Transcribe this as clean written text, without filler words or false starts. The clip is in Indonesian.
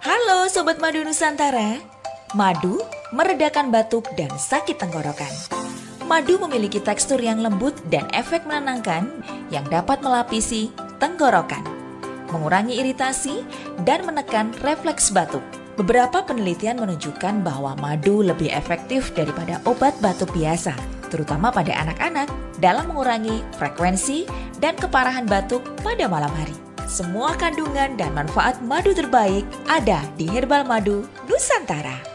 Halo Sobat Madu Nusantara, madu meredakan batuk dan sakit tenggorokan. Madu memiliki tekstur yang lembut dan efek menenangkan yang dapat melapisi tenggorokan, mengurangi iritasi, dan menekan refleks batuk. Beberapa penelitian menunjukkan bahwa madu lebih efektif daripada obat batuk biasa, terutama pada anak-anak dalam mengurangi frekuensi dan keparahan batuk pada malam hari. Semua kandungan dan manfaat madu terbaik ada di Herbal Madu Nusantara.